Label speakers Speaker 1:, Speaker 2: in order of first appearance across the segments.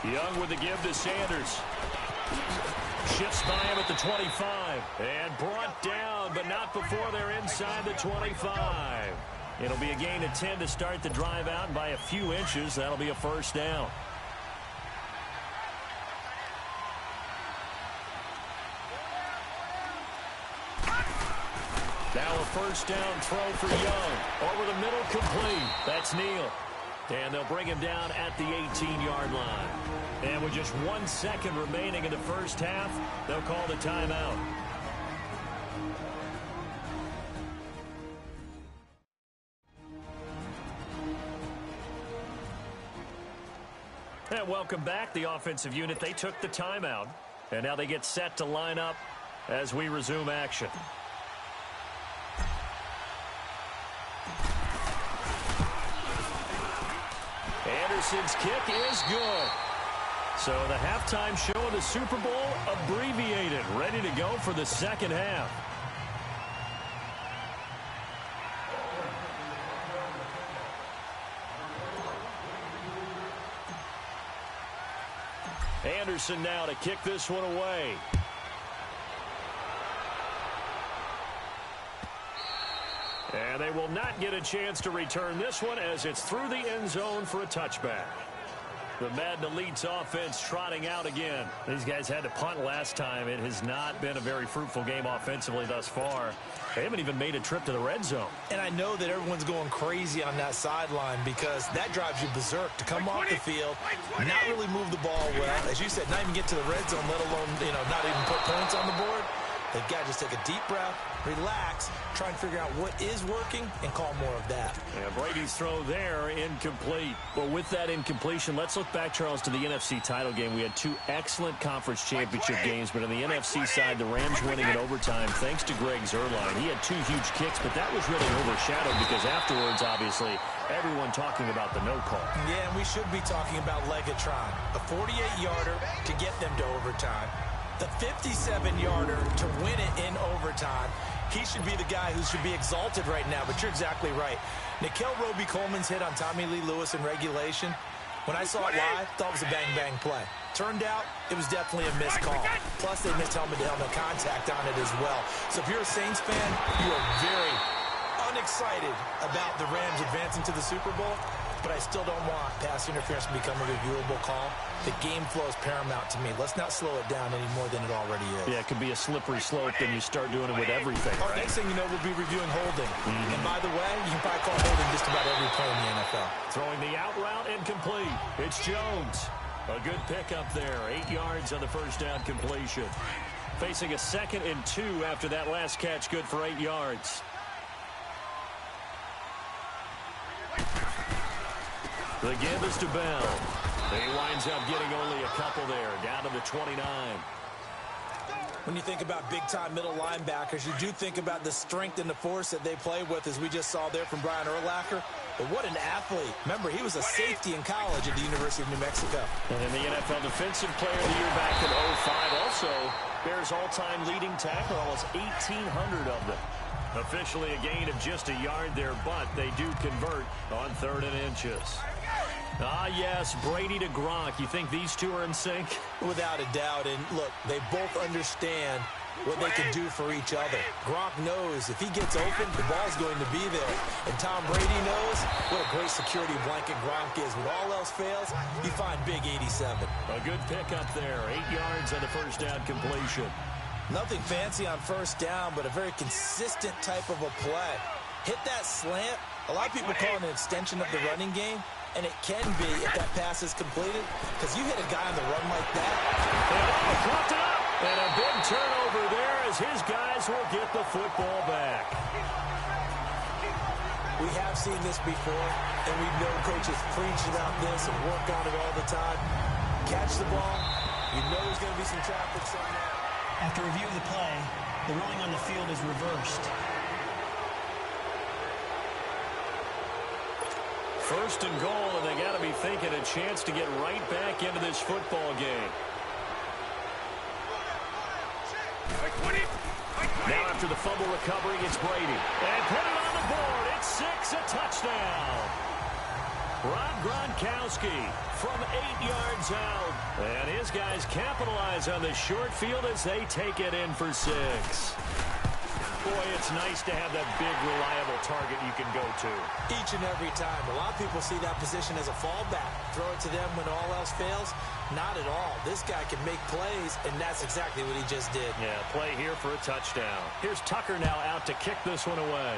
Speaker 1: Young with the give to Sanders. Shifts by him at the 25. And brought down, but not before they're inside the 25. It'll be a gain of 10 to start the drive out, and by a few inches, that'll be a first down. Now a first down throw for Young. Over the middle, complete. That's Neal. And they'll bring him down at the 18-yard line. And with just 1 second remaining in the first half, they'll call the timeout. And welcome back, the offensive unit. They took the timeout. And now they get set to line up as we resume action. Anderson's kick is good. So the halftime show of the Super Bowl abbreviated, ready to go for the second half. Anderson now to kick this one away. And they will not get a chance to return this one as it's through the end zone for a touchback. The Madden Elite's offense trotting out again. These guys had to punt last time. It has not been a very fruitful game offensively thus far. They haven't even made a trip to the red zone.
Speaker 2: And I know that everyone's going crazy on that sideline because that drives you berserk to come off the field, not really move the ball well. As you said, not even get to the red zone, let alone, not even put points on the board. They've got to just take a deep breath, relax, try and figure out what is working, and call more of that.
Speaker 1: Yeah, Brady's throw there, incomplete. Well, with that incompletion, let's look back, Charles, to the NFC title game. We had 2 excellent conference championship games, but on the NFC side, the Rams winning in overtime thanks to Greg Zuerlein. He had 2 huge kicks, but that was really overshadowed because afterwards, obviously, everyone talking about the no call.
Speaker 2: Yeah, and we should be talking about Legatron, a 48-yarder to get them to overtime. The 57-yarder to win it in overtime. He should be the guy who should be exalted right now, but you're exactly right. Nikel Roby-Coleman's hit on Tommy Lee Lewis in regulation. When I saw it live, I thought it was a bang-bang play. Turned out, it was definitely a missed call. Plus, they missed helmet-to-helmet contact on it as well. So if you're a Saints fan, you are very unexcited about the Rams advancing to the Super Bowl, but I still don't want pass interference to become a reviewable call. The game flow is paramount to me. Let's not slow it down any more than it already is.
Speaker 1: Yeah, it could be a slippery slope, then you start doing it with everything.
Speaker 2: Right? Next thing you know, we'll be reviewing holding. And by the way, you can probably call holding just about every play in the NFL.
Speaker 1: Throwing the out route incomplete. It's Jones. A good pickup there. 8 yards on the first down completion. Facing a 2nd and 2 after that last catch, good for 8 yards. The give is to Bell. He winds up getting only a couple there, down to the 29.
Speaker 2: When you think about big-time middle linebackers, you do think about the strength and the force that they play with, as we just saw there from Brian Urlacher. But what an athlete. Remember, he was a safety in college at the University of New Mexico.
Speaker 1: And in the NFL Defensive Player of the Year back in 05. Also, Bears all-time leading tackler, almost 1,800 of them. Officially a gain of just a yard there, but they do convert on 3rd and inches. Ah, yes, Brady to Gronk. You think these two are in sync?
Speaker 2: Without a doubt. And look, they both understand what they can do for each other. Gronk knows if he gets open, the ball's going to be there. And Tom Brady knows what a great security blanket Gronk is. When all else fails, you find big 87.
Speaker 1: A good pickup there. 8 yards on the first down completion.
Speaker 2: Nothing fancy on first down, but a very consistent type of a play. Hit that slant. A lot of people call it an extension of the running game. And it can be if that pass is completed, because you hit a guy on the run like that.
Speaker 1: And dropped it up. And a big turnover there as his guys will get the football back.
Speaker 2: We have seen this before, and we know coaches preach about this and work on it all the time. Catch the ball. You know there's going to be some traffic somewhere.
Speaker 3: After review of the play, the ruling on the field is reversed.
Speaker 1: First and goal, and they got to be thinking a chance to get right back into this football game. Now after the fumble recovery, it's Brady. And put it on the board. It's 6, a touchdown. Rob Gronkowski from 8 yards out. And his guys capitalize on the short field as they take it in for 6. Boy, it's nice to have that big, reliable target you can go to.
Speaker 2: Each and every time. A lot of people see that position as a fallback. Throw it to them when all else fails. Not at all. This guy can make plays, and that's exactly what he just did.
Speaker 1: Yeah, play here for a touchdown. Here's Tucker now out to kick this one away.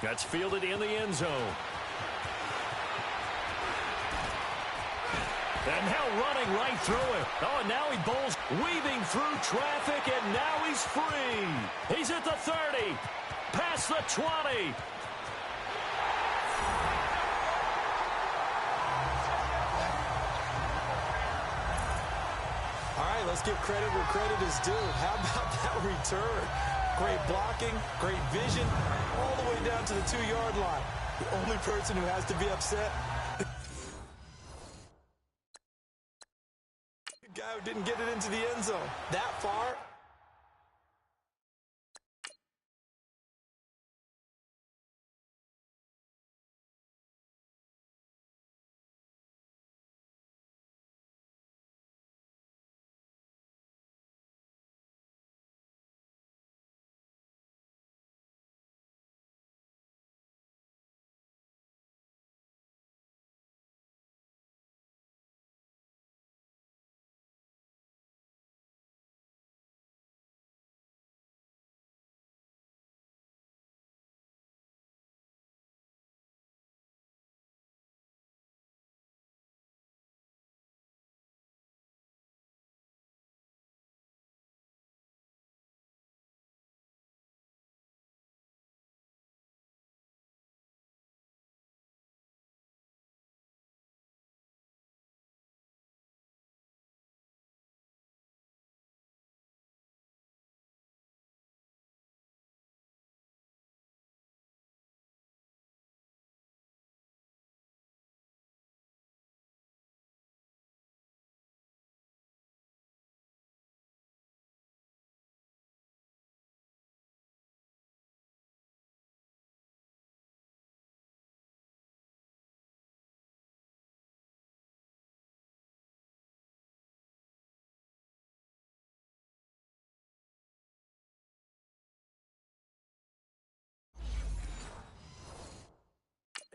Speaker 1: That's fielded in the end zone. And now running right through it. Oh, and now he bowls, weaving through traffic, and now he's free. He's at the 30, past the 20.
Speaker 2: All right, let's give credit where credit is due. How about that return? Great blocking, great vision, all the way down to the 2-yard line. The only person who has to be upset, the guy who didn't get it into the end zone. That far.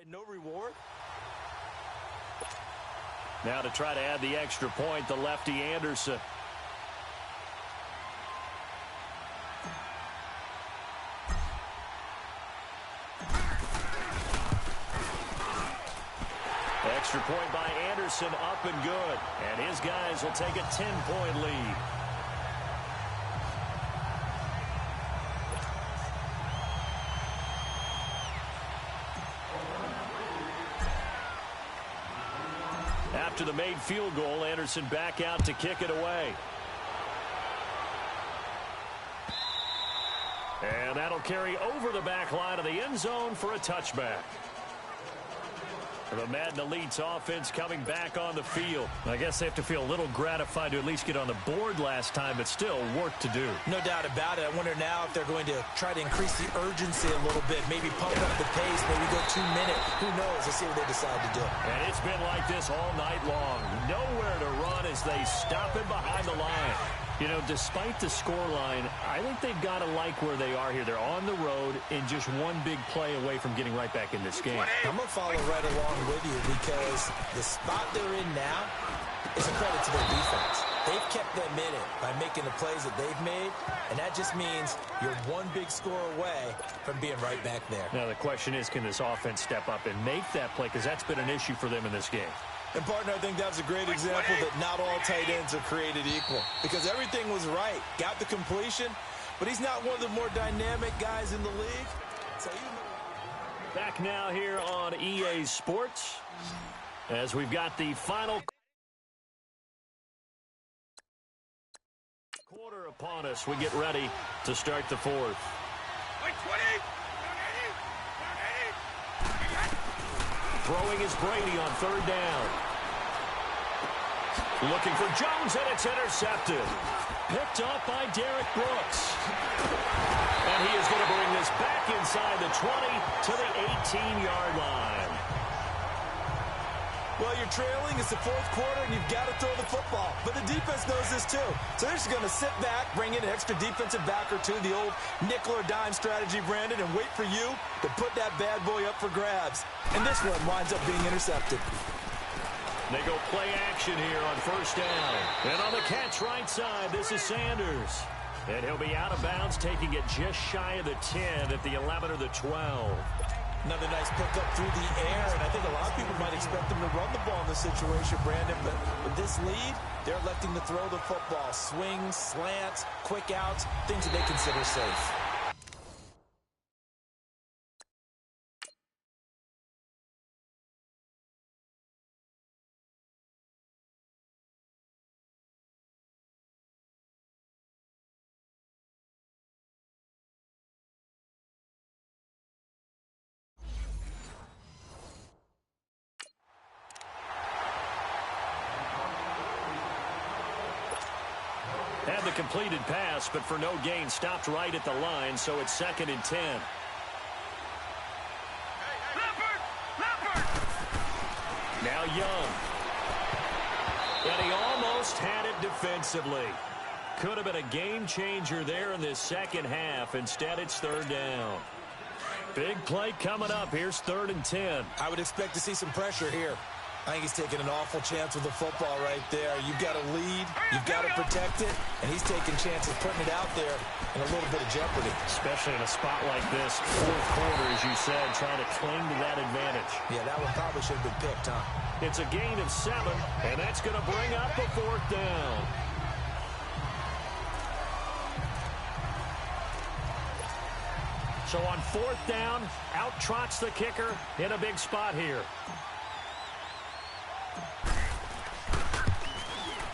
Speaker 2: And no reward.
Speaker 1: Now to try to add the extra point, the lefty Anderson. Extra point by Anderson, up and good. And his guys will take a 10-point lead. After the made field goal, Anderson back out to kick it away. And that'll carry over the back line of the end zone for a touchback. The Madden Elite's offense coming back on the field. I guess they have to feel a little gratified to at least get on the board last time, but still work to do.
Speaker 2: No doubt about it. I wonder now if they're going to try to increase the urgency a little bit, maybe pump up the pace, maybe go 2 minutes. Who knows? Let's see what they decide to do.
Speaker 1: And it's been like this all night long. Nowhere to run as they stop him behind the line. You know, despite the scoreline, I think they've got to like where they are here. They're on the road and just one big play away from getting right back in this game.
Speaker 2: I'm going to follow right along with you because the spot they're in now is a credit to their defense. They've kept them in it by making the plays that they've made, and that just means you're one big score away from being right back there.
Speaker 1: Now, the question is, can this offense step up and make that play? Because that's been an issue for them in this game.
Speaker 2: And, partner, I think that's a great example that not all tight ends are created equal because everything was right. Got the completion, but he's not one of the more dynamic guys in the league. So
Speaker 1: back now here on EA Sports as we've got the final quarter upon us. We get ready to start the fourth. Throwing is Brady on third down. Looking for Jones, and it's intercepted. Picked up by Derek Brooks. And he is going to bring this back inside the 20 to the 18-yard line.
Speaker 2: Well, you're trailing. It's the fourth quarter, and you've got to throw the football. But the defense knows this, too. So they're just going to sit back, bring in an extra defensive back or two, the old nickel or dime strategy, Brandon, and wait for you to put that bad boy up for grabs. And this one winds up being intercepted.
Speaker 1: They go play action here on first down. And on the catch right side, this is Sanders. And he'll be out of bounds, taking it just shy of the 10 at the 11 or the 12.
Speaker 2: Another nice pickup through the air, and I think a lot of people might expect them to run the ball in this situation, Brandon, but with this lead, they're electing to throw the football. Swings, slants, quick outs, things that they consider safe.
Speaker 1: Had the completed pass, but for no gain, stopped right at the line, so it's 2nd and 10. Now Young. And he almost had it defensively. Could have been a game changer there in this second half. Instead, it's 3rd down. Big play coming up. Here's 3rd and 10.
Speaker 2: I would expect to see some pressure here. I think he's taking an awful chance with the football right there. You've got to lead, you've got to protect it, and he's taking chances putting it out there in a little bit of jeopardy.
Speaker 1: Especially in a spot like this, fourth quarter, as you said, trying to cling to that advantage.
Speaker 2: Yeah, that one probably should have been picked, huh?
Speaker 1: It's a gain of 7, and that's going to bring up a 4th down. So on 4th down, out trots the kicker in a big spot here.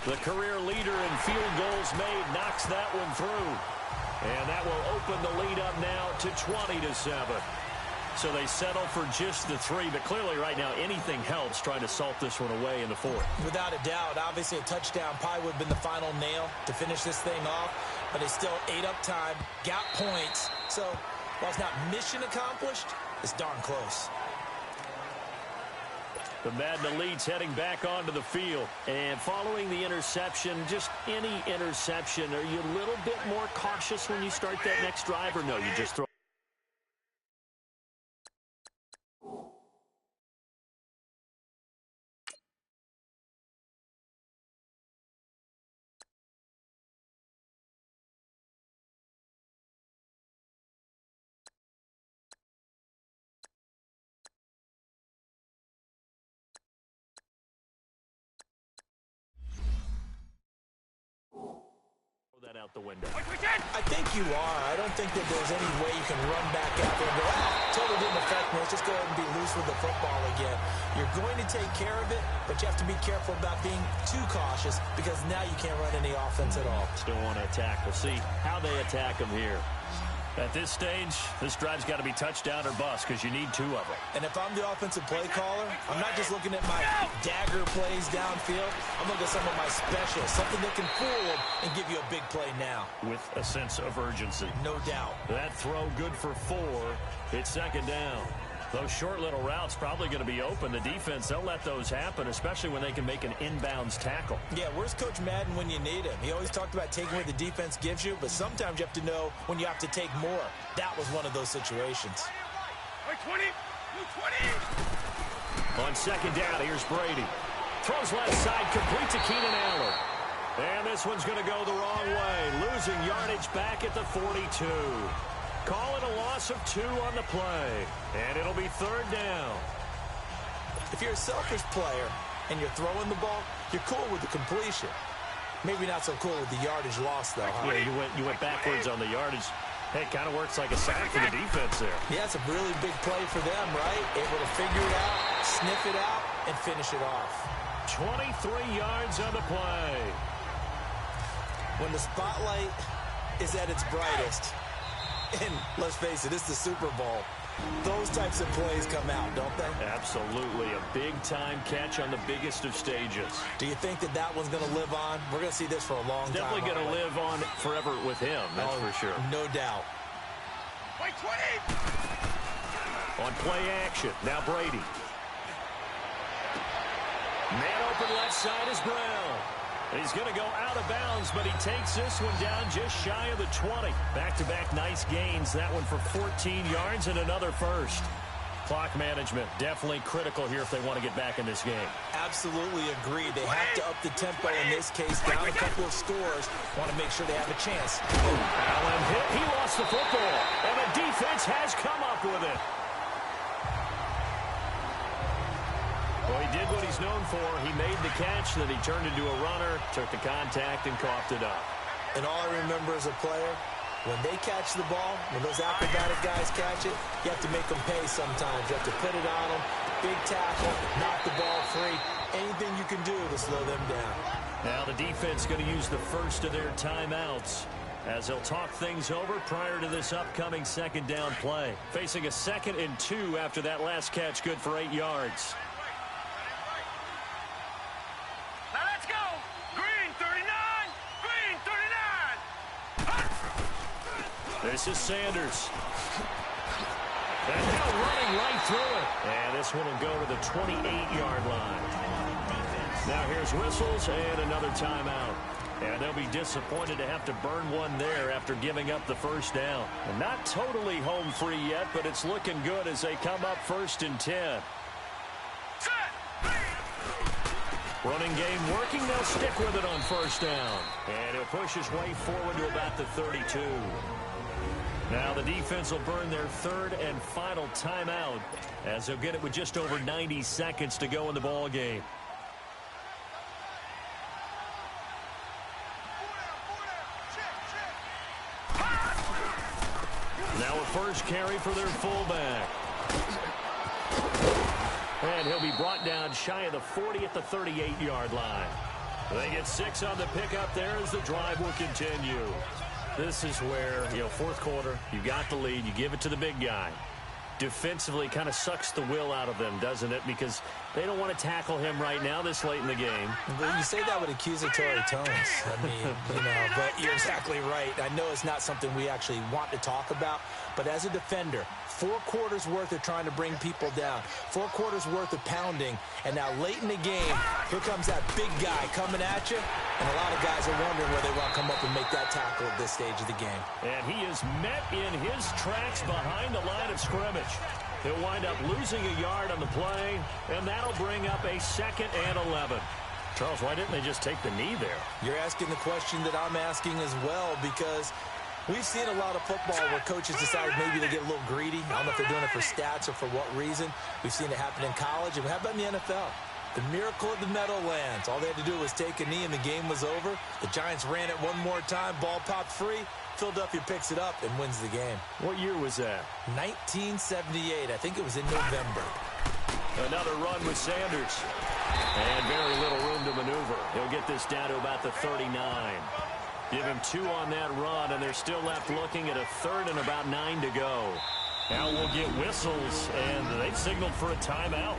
Speaker 1: The career leader in field goals made knocks that one through. And that will open the lead up now to 20-7. So they settle for just the 3, but clearly right now anything helps trying to salt this one away in the 4th.
Speaker 2: Without a doubt, obviously a touchdown probably would have been the final nail to finish this thing off, but they still ate up time, got points. So while it's not mission accomplished, it's darn close.
Speaker 1: The Madden Elite's heading back onto the field. And following the interception, just any interception, are you a little bit more cautious when you start that next drive, or no, you just throw? That out the window.
Speaker 2: I think you are. I don't think that there's any way you can run back out there and go, totally didn't affect me. Let's just go ahead and be loose with the football again. You're going to take care of it, but you have to be careful about being too cautious because now you can't run any offense at all.
Speaker 1: Still want to attack. We'll see how they attack them here. At this stage, this drive's got to be touchdown or bust because you need 2 of them.
Speaker 2: And if I'm the offensive play caller, I'm not just looking at my dagger plays downfield. I'm looking at some of my specials, something that can fool them and give you a big play now.
Speaker 1: With a sense of urgency.
Speaker 2: No doubt.
Speaker 1: That throw good for 4. It's 2nd down. Those short little routes probably going to be open. The defense, they'll let those happen, especially when they can make an inbounds tackle.
Speaker 2: Yeah, where's Coach Madden when you need him? He always talked about taking what the defense gives you, but sometimes you have to know when you have to take more. That was one of those situations.
Speaker 4: 20.
Speaker 1: On 2nd down, here's Brady. Throws left side, complete to Keenan Allen. And this one's going to go the wrong way. Losing yardage back at the 42. Call it a loss of 2 on the play. And it'll be 3rd down.
Speaker 2: If you're a selfish player and you're throwing the ball, you're cool with the completion. Maybe not so cool with the yardage loss, though. Huh?
Speaker 1: Yeah, you went backwards on the yardage. Hey, it kind of works like a sack for the defense there.
Speaker 2: Yeah, it's a really big play for them, right? Able to figure it out, sniff it out, and finish it off.
Speaker 1: 23 yards on the play.
Speaker 2: When the spotlight is at its brightest, and let's face it, it's the Super Bowl. Those types of plays come out, don't they?
Speaker 1: Absolutely. A big-time catch on the biggest of stages.
Speaker 2: Do you think that that one's going to live on? We're going to see this for a long time.
Speaker 1: Definitely going to live on forever with him, that's for sure.
Speaker 2: No doubt.
Speaker 1: On play action, now Brady. Man open left side is Brown. He's going to go out of bounds, but he takes this one down just shy of the 20. Back-to-back nice gains. That one for 14 yards and another first. Clock management, definitely critical here if they want to get back in this game.
Speaker 2: Absolutely agree. They have to up the tempo in this case, down a couple of scores. Want to make sure they have a chance.
Speaker 1: Allen hit. He lost the football, and the defense has come up with it. Well, he did what he's known for. He made the catch, then he turned into a runner, took the contact, and coughed it up.
Speaker 2: And all I remember as a player, when they catch the ball, when those acrobatic guys catch it, you have to make them pay sometimes. You have to put it on them, big tackle, knock the ball free. Anything you can do to slow them down.
Speaker 1: Now the defense going to use the first of their timeouts as they'll talk things over prior to this upcoming second down play. Facing a 2nd and 2 after that last catch, good for 8 yards. This is Sanders. And now running right through it. And this one will go to the 28-yard line. Now here's whistles and another timeout. And they'll be disappointed to have to burn one there after giving up the first down. And not totally home free yet, but it's looking good as they come up 1st and 10. Running game working. They'll stick with it on 1st down. And he'll push his way forward to about the 32. Now the defense will burn their 3rd and final timeout as they'll get it with just over 90 seconds to go in the ball game. Now a first carry for their fullback. And he'll be brought down shy of the 40 at the 38-yard line. They get 6 on the pickup there as the drive will continue. This is where, 4th quarter, you got the lead, you give it to the big guy. Defensively kind of sucks the will out of them, doesn't it? Because they don't want to tackle him right now this late in the game.
Speaker 2: Well, you say that with accusatory tones. I mean, but you're exactly right. I know it's not something we actually want to talk about, but as a defender, 4 quarters worth of trying to bring people down, 4 quarters worth of pounding, and now late in the game, here comes that big guy coming at you, and a lot of guys are wondering where they want to come up and make that tackle at this stage of the game.
Speaker 1: And he is met in his tracks behind the line of scrimmage. He'll wind up losing a yard on the play, and that'll bring up a 2nd and 11. Charles, why didn't they just take the knee there?
Speaker 2: You're asking the question that I'm asking as well, because we've seen a lot of football where coaches decide maybe they get a little greedy. I don't know if they're doing it for stats or for what reason. We've seen it happen in college, and how about in the NFL? The miracle of the Meadowlands. All they had to do was take a knee, and the game was over. The Giants ran it one more time. Ball popped free. Philadelphia picks it up and wins the game.
Speaker 1: What year was that?
Speaker 2: 1978. I think it was in November.
Speaker 1: Another run with Sanders. And very little room to maneuver. He'll get this down to about the 39. Give him 2 on that run, and they're still left looking at a 3rd and about 9 to go. Now we'll get whistles, and they've signaled for a timeout.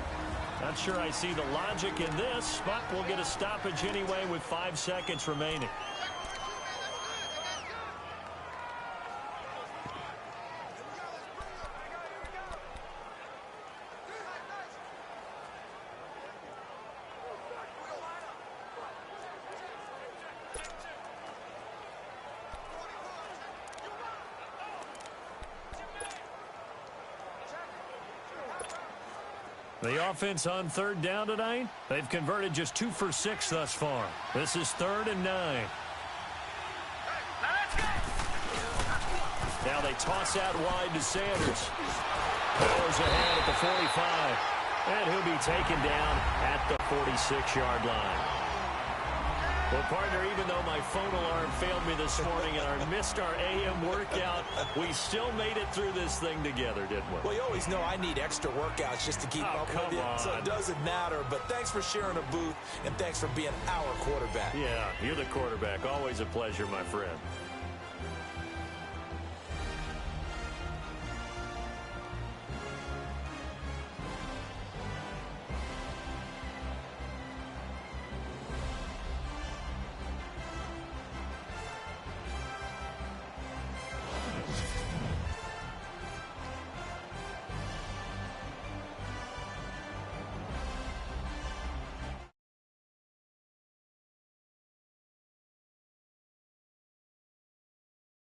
Speaker 1: Not sure I see the logic in this, but we'll get a stoppage anyway with 5 seconds remaining. The offense on 3rd down tonight, they've converted just 2 for 6 thus far. This is 3rd and 9. Now they toss out wide to Sanders. Powers ahead at the 45. And he'll be taken down at the 46-yard line. Well, partner, even though my phone alarm failed me this morning and I missed our AM workout, we still made it through this thing together, didn't we?
Speaker 2: Well, you always know I need extra workouts just to keep up with you, so it doesn't matter. But thanks for sharing a booth, and thanks for being our quarterback.
Speaker 1: Yeah, you're the quarterback. Always a pleasure, my friend.